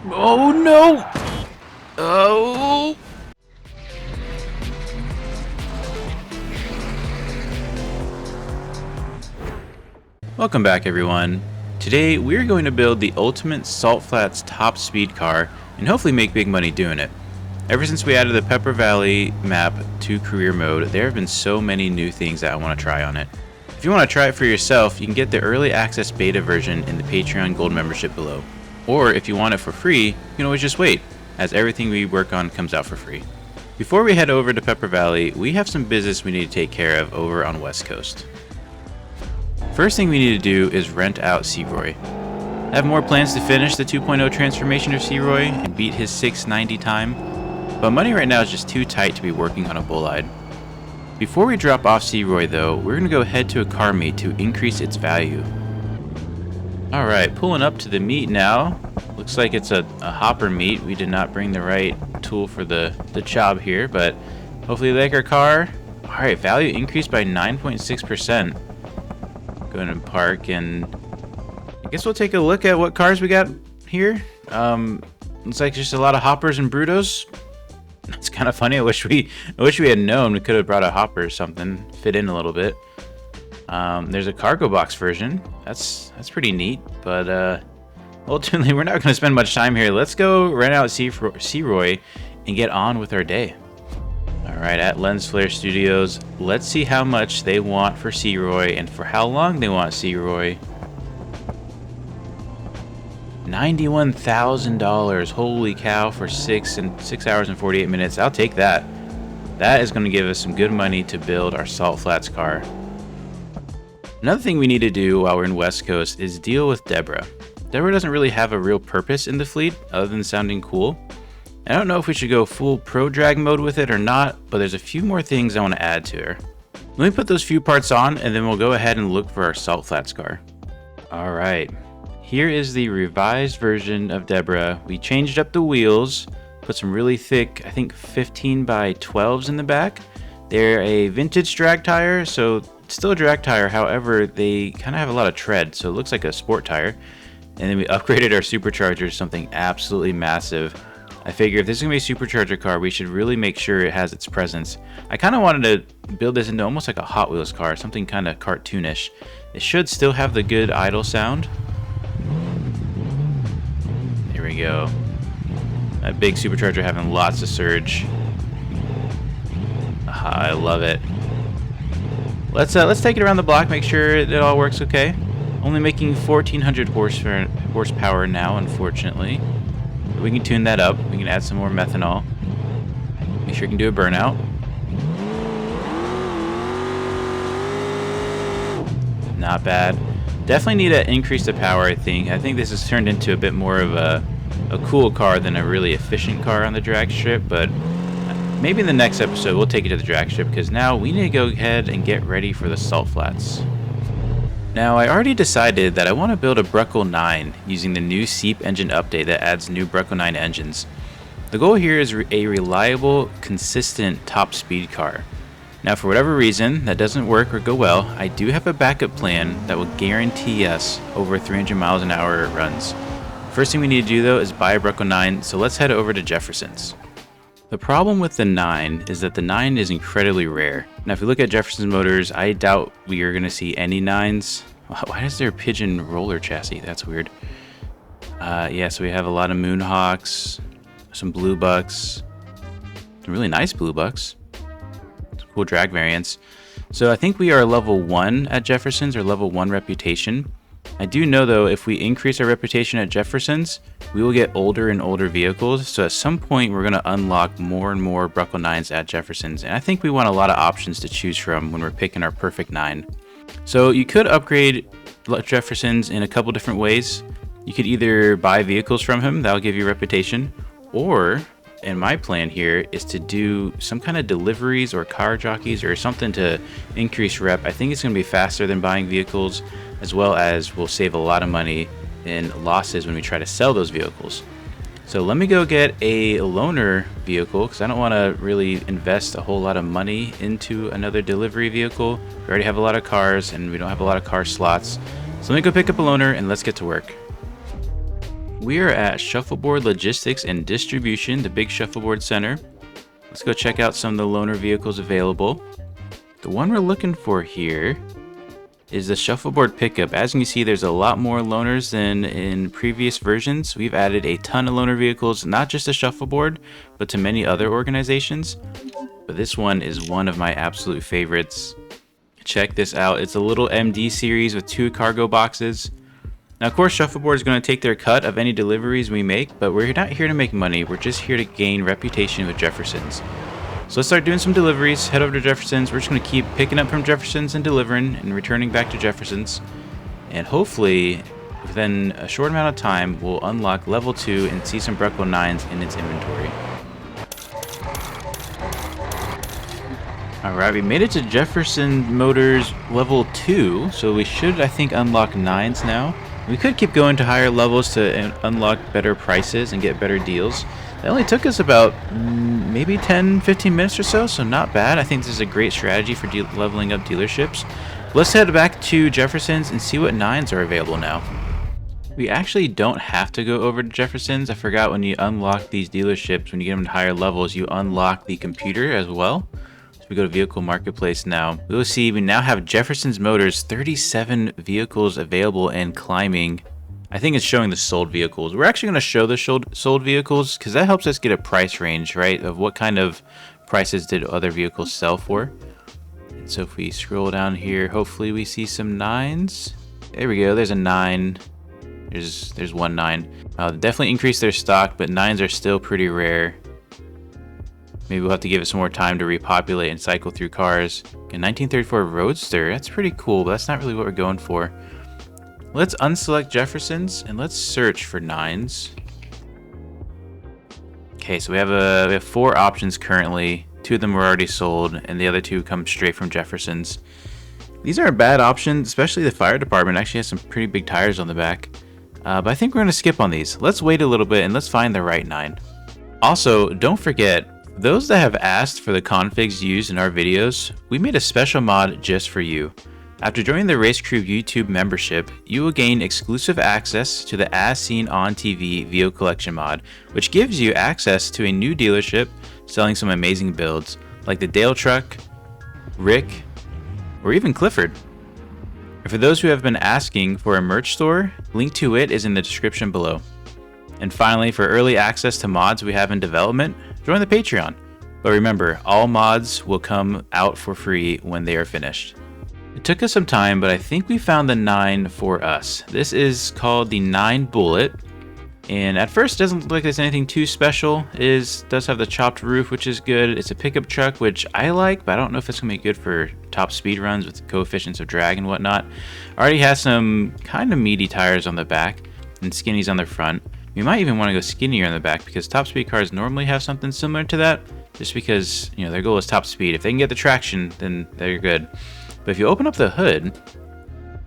Oh no! Oh! Welcome back, everyone. Today we're going to build the ultimate Salt Flats top speed car and hopefully make big money doing it. Ever since we added the Pepper Valley map to career mode, there have been so many new things that I want to try on it. If you want to try it for yourself, you can get the early access beta version in the Patreon Gold membership below. Or if you want it for free, you can always just wait, as everything we work on comes out for free. Before we head over to Pepper Valley, we have some business we need to take care of over on West Coast. First thing we need to do is rent out Searoy. I have more plans to finish the 2.0 transformation of Searoy and beat his 690 time, but money right now is just too tight to be working on a Bullide. Before we drop off Searoy though, we're going to go head to a car meet to increase its value. Alright, pulling up to the meet now. Looks like it's a hopper meet. We did not bring the right tool for the job here, but hopefully you like our car. Alright, value increased by 9.6%. Go ahead and park, and I guess we'll take a look at what cars we got here. Looks like just a lot of hoppers and Brutos. It's kind of funny. I wish we had known. We could have brought a hopper or something, fit in a little bit. There's a cargo box version. That's pretty neat, but ultimately we're not going to spend much time here. Let's go rent out Searoy and get on with our day. Alright, at Lens Flare Studios, let's see how much they want for Searoy and for how long they want Searoy. $91,000. Holy cow, for 6 hours and 48 minutes. I'll take that. That is going to give us some good money to build our Salt Flats car. Another thing we need to do while we're in West Coast is deal with Deborah. Deborah doesn't really have a real purpose in the fleet other than sounding cool. I don't know if we should go full pro drag mode with it or not, but there's a few more things I want to add to her. Let me put those few parts on and then we'll go ahead and look for our Salt Flats car. Alright. Here is the revised version of Deborah. We changed up the wheels, put some really thick, I think 15 by 12s in the back. They're a vintage drag tire, so still a drag tire, however, they kind of have a lot of tread, so it looks like a sport tire. And then we upgraded our supercharger to something absolutely massive. I figure if this is going to be a supercharger car, we should really make sure it has its presence. I kind of wanted to build this into almost like a Hot Wheels car, something kind of cartoonish. It should still have the good idle sound. Here we go. That big supercharger having lots of surge. I love it. Let's take it around the block, make sure it all works okay. Only making 1,400 horsepower now, unfortunately. But we can tune that up. We can add some more methanol. Make sure we can do a burnout. Not bad. Definitely need to increase the power, I think. I think this has turned into a bit more of a cool car than a really efficient car on the drag strip, but maybe in the next episode we'll take it to the drag strip, because now we need to go ahead and get ready for the Salt Flats. Now, I already decided that I want to build a Bruckle 9 using the new CEEP engine update that adds new Bruckle 9 engines. The goal here is a reliable, consistent top speed car. Now, for whatever reason that doesn't work or go well, I do have a backup plan that will guarantee us over 300 miles an hour runs. First thing we need to do though is buy a Bruckle 9, so let's head over to Jefferson's. The problem with the 9 is that the 9 is incredibly rare. Now if we look at Jefferson's Motors, I doubt we are going to see any 9s. Why is there a pigeon roller chassis? That's weird. Yeah, so we have a lot of Moonhawks, some Blue Bucks, some really nice Blue Bucks, some cool drag variants. So I think we are level 1 at Jefferson's, or level 1 reputation. I do know though, if we increase our reputation at Jefferson's, we will get older and older vehicles, so at some point we're going to unlock more and more Bruckle 9s at Jefferson's, and I think we want a lot of options to choose from when we're picking our perfect 9. So you could upgrade Jefferson's in a couple different ways. You could either buy vehicles from him, that'll give you reputation, or, and my plan here is to do some kind of deliveries or car jockeys or something to increase rep. I think it's going to be faster than buying vehicles, as well as we'll save a lot of money in losses when we try to sell those vehicles. So let me go get a loaner vehicle, because I don't want to really invest a whole lot of money into another delivery vehicle. We already have a lot of cars and we don't have a lot of car slots. So let me go pick up a loaner and let's get to work. We are at Shuffleboard Logistics and Distribution, the big shuffleboard center. Let's go check out some of the loaner vehicles available. The one we're looking for here is the shuffleboard pickup. As you can see, there's a lot more loaners than in previous versions. We've added a ton of loaner vehicles, not just to shuffleboard, but to many other organizations. But this one is one of my absolute favorites. Check this out. It's a little MD series with 2 cargo boxes. Now, of course, Shuffleboard is going to take their cut of any deliveries we make, but we're not here to make money. We're just here to gain reputation with Jefferson's. So let's start doing some deliveries. Head over to Jefferson's. We're just going to keep picking up from Jefferson's and delivering and returning back to Jefferson's. And hopefully, within a short amount of time, we'll unlock level 2 and see some Breckel 9s in its inventory. Alright, we made it to Jefferson Motors level 2, so we should, I think, unlock 9s now. We could keep going to higher levels to unlock better prices and get better deals. It only took us about maybe 10-15 minutes or so not bad. I think this is a great strategy for leveling up dealerships. Let's head back to Jefferson's and see what 9s are available now. We actually don't have to go over to Jefferson's. I forgot, when you unlock these dealerships, when you get them to higher levels, you unlock the computer as well. So we go to Vehicle Marketplace now. We'll see we now have Jefferson's Motors 37 vehicles available and climbing. I think it's showing the sold vehicles. We're actually going to show the sold vehicles because that helps us get a price range, right, of what kind of prices did other vehicles sell for. And so if we scroll down here, hopefully we see some 9s. There we go. There's a 9. There's one 9. Definitely increased their stock, but 9s are still pretty rare. Maybe we'll have to give it some more time to repopulate and cycle through cars. A 1934 Roadster. That's pretty cool, but that's not really what we're going for. Let's unselect Jefferson's and let's search for 9s. Okay, so we have 4 options currently. 2 of them were already sold, and the other 2 come straight from Jefferson's. These are a bad option, especially the fire department actually has some pretty big tires on the back. But I think we're going to skip on these. Let's wait a little bit and let's find the right 9. Also, don't forget, those that have asked for the configs used in our videos, we made a special mod just for you. After joining the Race Crew YouTube membership, you will gain exclusive access to the As Seen on TV Vehicle Collection mod, which gives you access to a new dealership selling some amazing builds, like the Dale truck, Rick, or even Clifford. And for those who have been asking for a merch store, link to it is in the description below. And finally, for early access to mods we have in development, join the Patreon. But remember, all mods will come out for free when they are finished. It took us some time, but I think we found the 9 for us. This is called the 9 Bullet, and at first it doesn't look like there's anything too special. It does have the chopped roof, which is good. It's a pickup truck, which I like, but I don't know if it's going to be good for top speed runs with coefficients of drag and whatnot. Already has some kind of meaty tires on the back and skinnies on the front. We might even want to go skinnier in the back because top speed cars normally have something similar to that, just because, you know, their goal is top speed. If they can get the traction, then they're good. But if you open up the hood,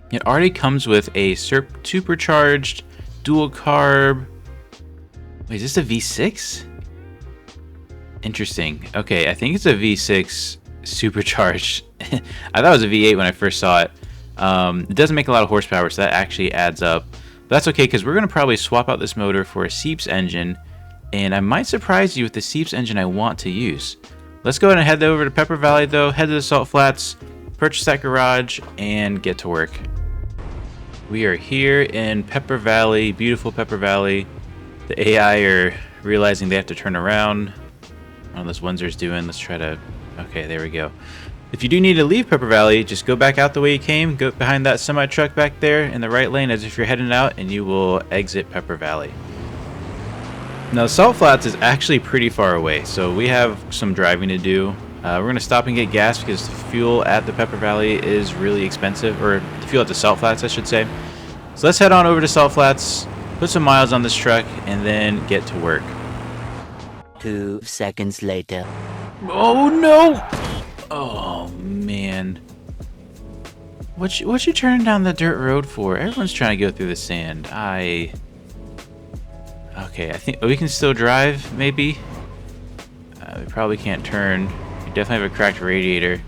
it already comes with a supercharged dual carb. Wait, is this a V6? Interesting. Okay, I think it's a V6 supercharged. I thought it was a V8 when I first saw it. It doesn't make a lot of horsepower, so that actually adds up. But that's okay, because we're going to probably swap out this motor for a CEEP's engine, and I might surprise you with the CEEP's engine I want to use. Let's go ahead and head over to Pepper Valley, though. Head to the Salt Flats, purchase that garage, and get to work. We are here in Pepper Valley, beautiful Pepper Valley. The AI are realizing they have to turn around. I don't know what this Windsor's doing. Let's try to... Okay, there we go. If you do need to leave Pepper Valley, just go back out the way you came. Go behind that semi-truck back there in the right lane as if you're heading out, and you will exit Pepper Valley. Now, Salt Flats is actually pretty far away, so we have some driving to do. We're going to stop and get gas because the fuel at the Pepper Valley is really expensive, or the fuel at the Salt Flats, I should say. So let's head on over to Salt Flats, put some miles on this truck, and then get to work. 2 seconds later. Oh, no! Oh, man. What you turning down the dirt road for? Everyone's trying to go through the sand. Okay, I think we can still drive, maybe? We probably can't turn. We definitely have a cracked radiator.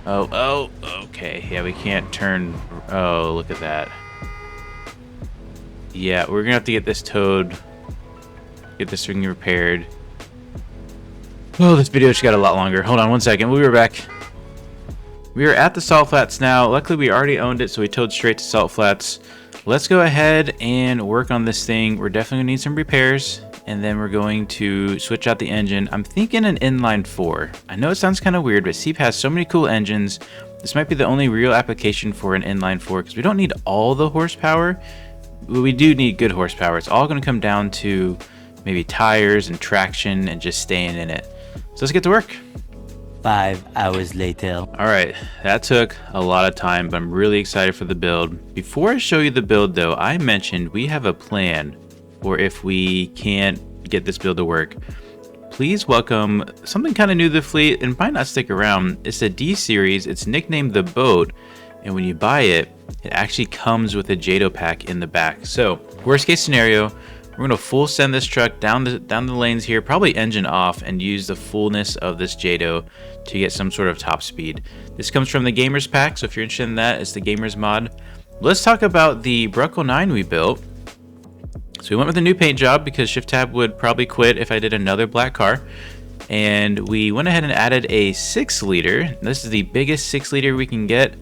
Oh, okay. Yeah, we can't turn. Oh, look at that. Yeah, we're gonna have to get this towed, get this thing repaired. Oh, this video just got a lot longer. Hold on one second, we'll be right back. We are at the salt flats now. Luckily we already owned it, so we towed straight to salt flats. Let's go ahead and work on this thing. We're definitely gonna need some repairs, and then we're going to switch out the engine. I'm thinking an inline 4. I know it sounds kind of weird, but CEEP has so many cool engines. This might be the only real application for an inline 4 because we don't need all the horsepower, but we do need good horsepower. It's all going to come down to maybe tires and traction and just staying in it. So let's get to work. 5 hours later. All right, that took a lot of time, but I'm really excited for the build. Before I show you the build though, I mentioned we have a plan for if we can't get this build to work. Please welcome something kind of new to the fleet and might not stick around. It's a D series. It's nicknamed the Boat, and when you buy it, it actually comes with a JADO pack in the back. So worst case scenario, we're going to full send this truck down the lanes here, probably engine off, and use the fullness of this JADO to get some sort of top speed. This comes from the Gamers pack, so if you're interested in that, it's the Gamers mod. Let's talk about the Bruckle 9 we built. So we went with a new paint job because Shift Tab would probably quit if I did another black car. And we went ahead and added a 6-liter. This is the biggest 6-liter we can get.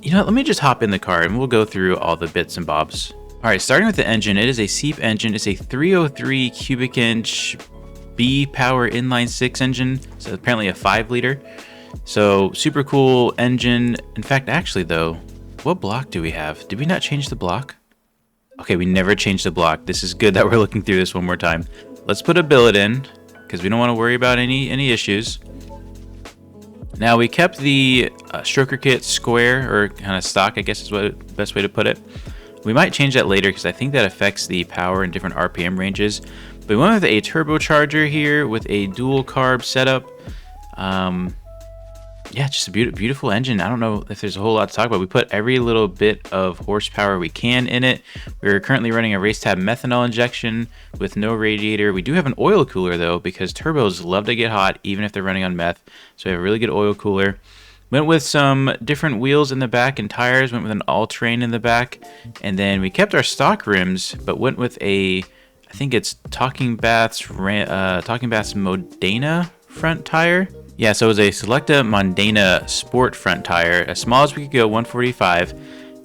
You know what, let me just hop in the car and we'll go through all the bits and bobs. All right, starting with the engine, it is a CEEP engine. It's a 303 cubic inch B power inline 6 engine. So apparently a 5-liter. So super cool engine. In fact, actually though, what block do we have? Did we not change the block? Okay, we never changed the block. This is good that we're looking through this one more time. Let's put a billet in because we don't want to worry about any issues. Now we kept the stroker kit square, or kind of stock, I guess is what the best way to put it. We might change that later because I think that affects the power in different RPM ranges. But we went with a turbocharger here with a dual carb setup. Yeah, just a beautiful engine. I don't know if there's a whole lot to talk about. We put every little bit of horsepower we can in it. We're currently running a Racetab methanol injection with no radiator. We do have an oil cooler though, because turbos love to get hot even if they're running on meth. So we have a really good oil cooler. Went with some different wheels in the back and tires. Went with an all-terrain in the back. And then we kept our stock rims, but went with a, I think it's Talking Bath's Modena front tire. Yeah, so it was a Selecta Mondana Sport front tire, as small as we could go, 145.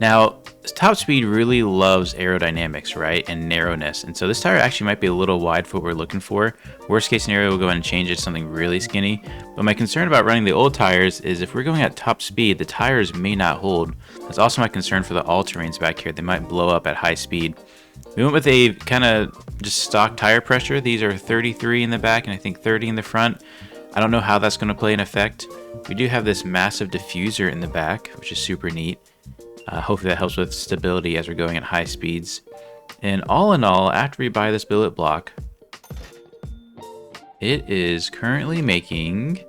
Now, top speed really loves aerodynamics, right, and narrowness, and so this tire actually might be a little wide for what we're looking for. Worst case scenario, we'll go ahead and change it to something really skinny. But my concern about running the old tires is if we're going at top speed, the tires may not hold. That's also my concern for the all-terrains back here. They might blow up at high speed. We went with a kind of just stock tire pressure. These are 33 in the back and I think 30 in the front. I don't know how that's going to play an effect. We do have this massive diffuser in the back, which is super neat. Hopefully that helps with stability as we're going at high speeds. And all in all, after we buy this billet block, it is currently making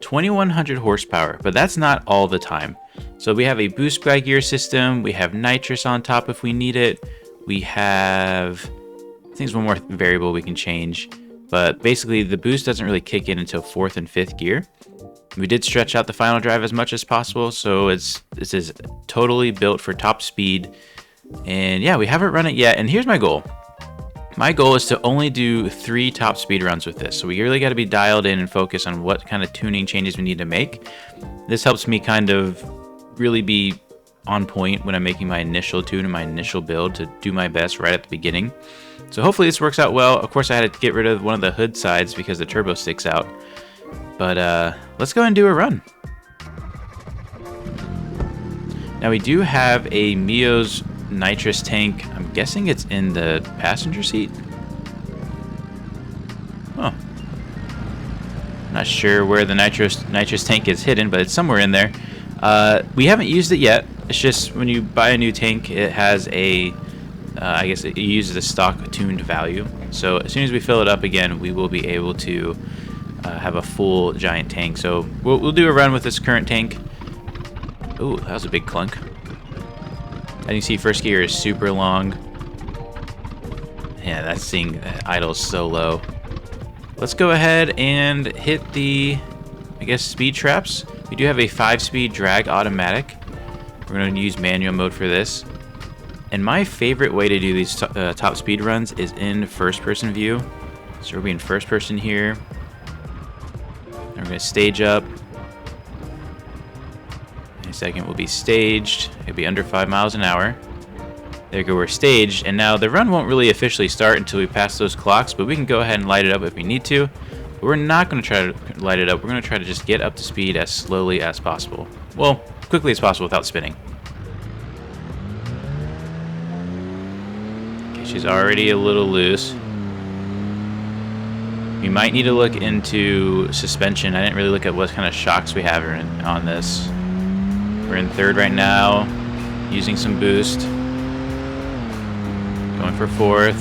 2100 horsepower, but that's not all the time. So we have a boost by gear system. We have nitrous on top if we need it. We have, I think there's one more variable we can change. But basically, the boost doesn't really kick in until 4th and 5th gear. We did stretch out the final drive as much as possible, so this is totally built for top speed. And yeah, we haven't run it yet, and here's my goal. My goal is to only do 3 top speed runs with this, so we really got to be dialed in and focus on what kind of tuning changes we need to make. This helps me kind of really be on point when I'm making my initial tune and my initial build to do my best right at the beginning. So hopefully this works out well. Of course, I had to get rid of one of the hood sides because the turbo sticks out. But let's go ahead and do a run. Now we do have a Mio's nitrous tank. I'm guessing it's in the passenger seat. Oh. Not sure where the nitrous tank is hidden, but it's somewhere in there. We haven't used it yet. It's just when you buy a new tank, it has a I guess it uses a stock tuned value. So as soon as we fill it up again, we will be able to have a full giant tank. So we'll do a run with this current tank. Ooh, that was a big clunk. As you can see, first gear is super long. Yeah, that's seeing idle so low. Let's go ahead and hit the, I guess, speed traps. We do have a 5-speed drag automatic. We're going to use manual mode for this. And my favorite way to do these top speed runs is in first person view. So we'll be in first person here. And we're going to stage up. In a second, we'll be staged. It'll be under 5 miles an hour. There you go, we're staged. And now the run won't really officially start until we pass those clocks, but we can go ahead and light it up if we need to. But we're not going to try to light it up. We're going to try to just get up to speed as slowly as possible. Well, quickly as possible without spinning. Okay, she's already a little loose. We might need to look into suspension. I didn't really look at what kind of shocks we have on this. We're in third right now, using some boost. Going for fourth.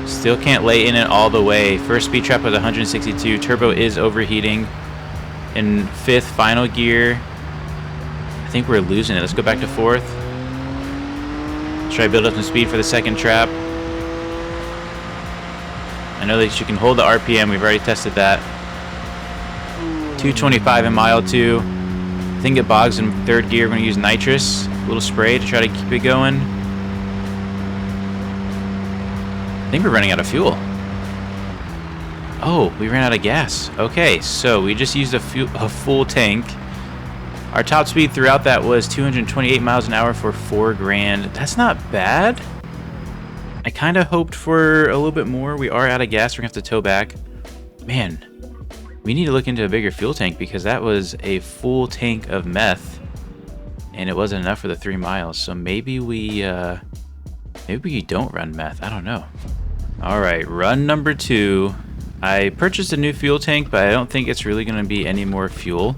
Still can't lay in it all the way. First speed trap was 162. Turbo is overheating. In fifth, final gear. I think we're losing it. Let's go back to fourth. Let's try to build up some speed for the second trap. I know that you can hold the RPM. We've already tested that. 225 in mile 2. I think it bogs in third gear. We're going to use nitrous. A little spray to try to keep it going. I think we're running out of fuel. Oh, we ran out of gas. Okay, so we just used a full tank. Our top speed throughout that was 228 miles an hour for $4 grand. That's not bad. I kind of hoped for a little bit more. We are out of gas. We're going to have to tow back. Man, we need to look into a bigger fuel tank because that was a full tank of meth and it wasn't enough for the 3 miles. So maybe we don't run meth. I don't know. All right, run number 2. I purchased a new fuel tank, but I don't think it's really going to be any more fuel.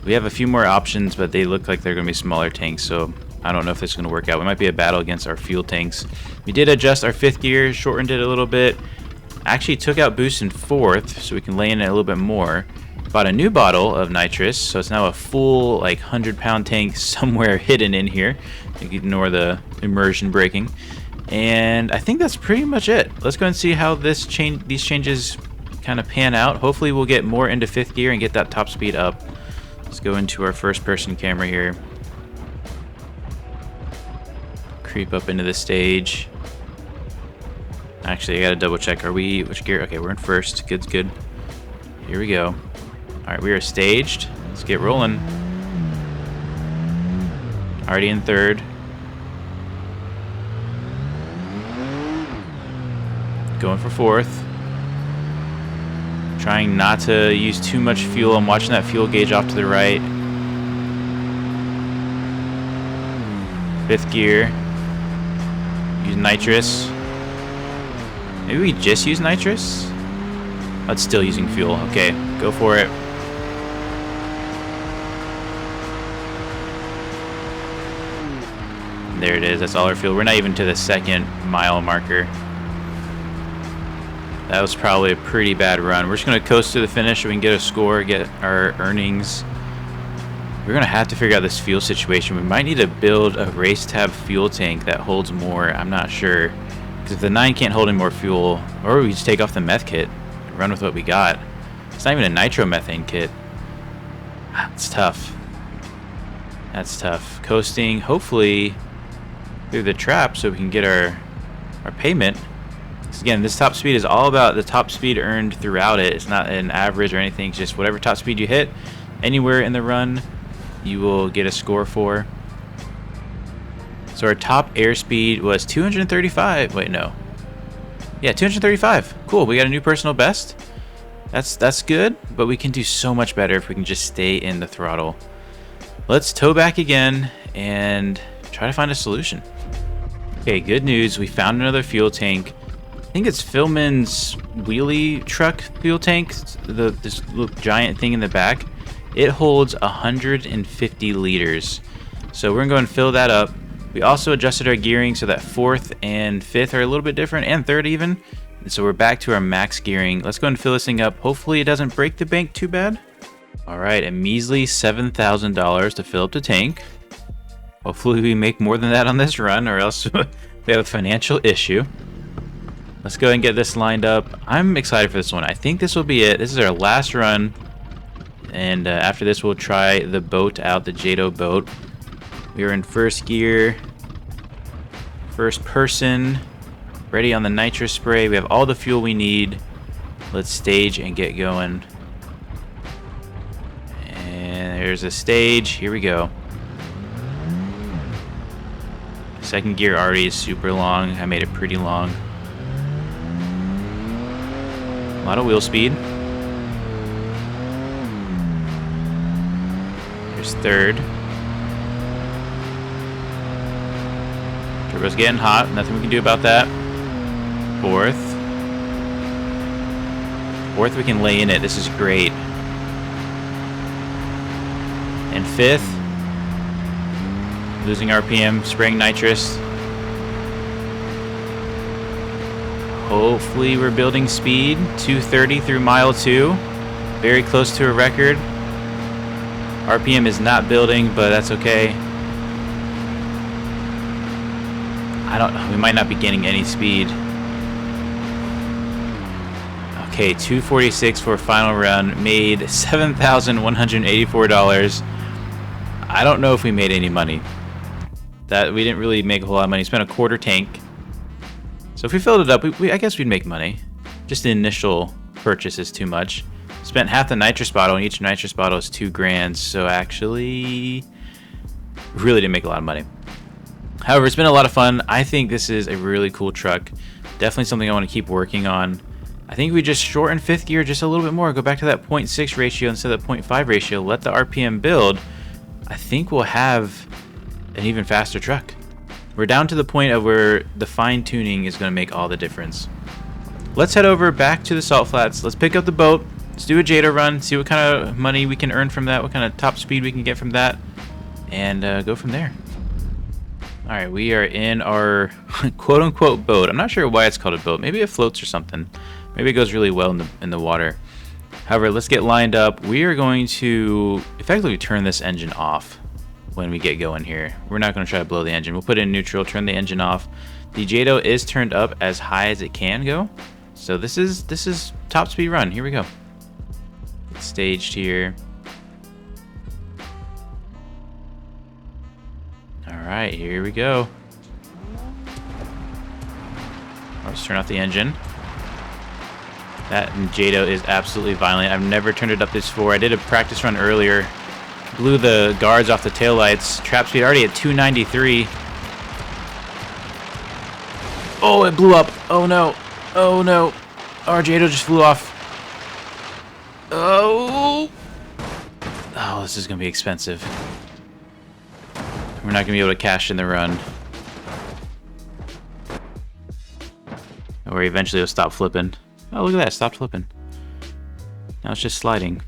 We have a few more options, but they look like they're going to be smaller tanks, so I don't know if this is going to work out. We might be a battle against our fuel tanks. We did adjust our 5th gear, shortened it a little bit. Actually took out boost in 4th, so we can lay in it a little bit more. Bought a new bottle of nitrous, so it's now a full, like, 100-pound tank somewhere hidden in here. You can ignore the immersion braking. And I think that's pretty much it. Let's go and see how these changes kind of pan out. Hopefully we'll get more into 5th gear and get that top speed up. Let's go into our first person camera here. Creep up into the stage. Actually, I gotta double check. Which gear? Okay, we're in first. Good's good. Here we go. Alright, we are staged. Let's get rolling. Already in third. Going for fourth. Trying not to use too much fuel. I'm watching that fuel gauge off to the right. 5th gear. Use nitrous. Maybe we just use nitrous? That's still using fuel. Okay, go for it. There it is. That's all our fuel. We're not even to the 2nd mile marker. That was probably a pretty bad run. We're just going to coast to the finish so we can get a score, get our earnings. We're going to have to figure out this fuel situation. We might need to build a race tab fuel tank that holds more. I'm not sure. Because if the 9 can't hold any more fuel, or we just take off the meth kit and run with what we got. It's not even a nitromethane kit. It's tough. That's tough. Coasting, hopefully, through the trap so we can get our payment. Again, this top speed is all about the top speed earned throughout it. It's not an average or anything. It's just whatever top speed you hit anywhere in the run, you will get a score for. So our top airspeed was 235. Wait, no. Yeah, 235. Cool. We got a new personal best. That's good, but we can do so much better if we can just stay in the throttle. Let's tow back again and try to find a solution. Okay, good news. We found another fuel tank. I think it's Philman's wheelie truck fuel tank, this little giant thing in the back. It holds 150 liters. So we're gonna go and fill that up. We also adjusted our gearing so that 4th and 5th are a little bit different, and 3rd even. So we're back to our max gearing. Let's go and fill this thing up. Hopefully it doesn't break the bank too bad. All right, a measly $7,000 to fill up the tank. Hopefully we make more than that on this run, or else we have a financial issue. Let's go and get this lined up. I'm excited for this one. I think this will be it. This is our last run. And after this, we'll try the boat out, the Jado boat. We are in first gear. First person, ready on the nitrous spray. We have all the fuel we need. Let's stage and get going. And there's a stage. Here we go. Second gear already is super long. I made it pretty long. A lot of wheel speed. There's third. Turbo's getting hot. Nothing we can do about that. Fourth. Fourth, we can lay in it. This is great. And fifth. Losing RPM, spraying nitrous. Hopefully we're building speed. 230 through mile 2. Very close to a record. RPM is not building, but that's okay. I don't know. We might not be gaining any speed. Okay, 246 for a final run. Made $7,184. I don't know if we made any money. That we didn't really make a whole lot of money. Spent a quarter tank. So if we filled it up, I guess we'd make money. Just the initial purchase is too much. Spent half the nitrous bottle, and each nitrous bottle is $2,000. So actually, really didn't make a lot of money. However, it's been a lot of fun. I think this is a really cool truck. Definitely something I want to keep working on. I think we just shorten fifth gear just a little bit more. Go back to that 0.6 ratio instead of 0.5 ratio. Let the RPM build. I think we'll have an even faster truck. We're down to the point of where the fine tuning is going to make all the difference. Let's head over back to the salt flats. Let's pick up the boat. Let's do a JADO run. See what kind of money we can earn from that. What kind of top speed we can get from that. And go from there. Alright, we are in our quote-unquote boat. I'm not sure why it's called a boat. Maybe it floats or something. Maybe it goes really well in the water. However, let's get lined up. We are going to effectively turn this engine off when we get going here. We're not going to try to blow the engine. We'll put it in neutral, turn the engine off. The JADO is turned up as high as it can go. So this is top speed run. Here we go. It's staged here. Alright, here we go. Let's turn off the engine. That JADO is absolutely violent. I've never turned it up this before. I did a practice run earlier. Blew the guards off the taillights. Trap speed already at 293. Oh, it blew up. Oh no. Oh no. Our JADO just flew off. Oh. Oh, this is going to be expensive. We're not going to be able to cash in the run. Or eventually it'll stop flipping. Oh, look at that. It stopped flipping. Now it's just sliding.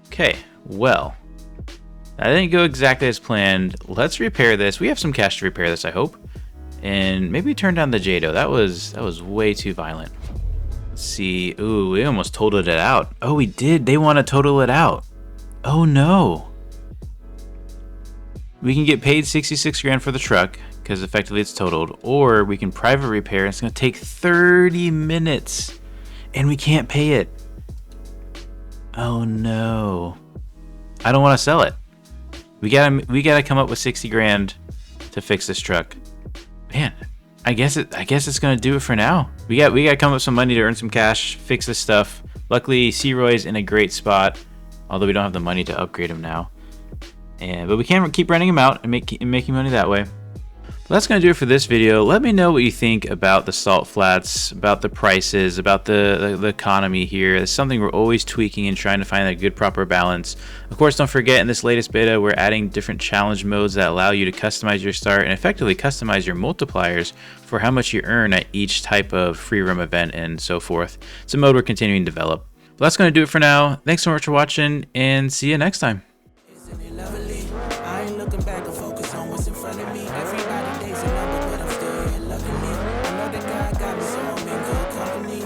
Okay, well, that didn't go exactly as planned. Let's repair this. We have some cash to repair this, I hope. And maybe turn down the JADO. That was way too violent. Let's see. Ooh, we almost totaled it out. Oh, we did. They want to total it out. Oh no. We can get paid 66 grand for the truck because effectively it's totaled, or we can private repair. It's going to take 30 minutes and we can't pay it. Oh no. I don't want to sell it. We gotta come up with 60 grand to fix this truck. Man, I guess it's gonna do it for now. We gotta come up with some money to earn some cash, fix this stuff. Luckily, C-Roy's in a great spot, although we don't have the money to upgrade him now. But we can keep renting him out and making money that way. Well, that's going to do it for this video. Let me know what you think about the salt flats, about the prices, about the economy here. It's something we're always tweaking and trying to find a good, proper balance. Of course, don't forget, in this latest beta, we're adding different challenge modes that allow you to customize your start and effectively customize your multipliers for how much you earn at each type of free roam event and so forth. It's a mode we're continuing to develop. Well, that's going to do it for now. Thanks so much for watching, and see you next time. Isn't it lovely? I ain't looking back and focus on what's in front of me. Everybody days a number, but I'm still here luckily. I know that God got me, so I'm in good company.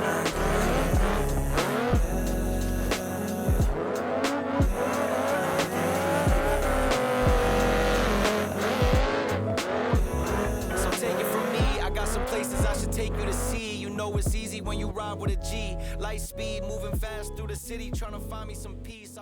So take it from me, I got some places I should take you to see. You know it's easy when you ride with a G. Light speed, moving fast through the city, trying to find me some peace.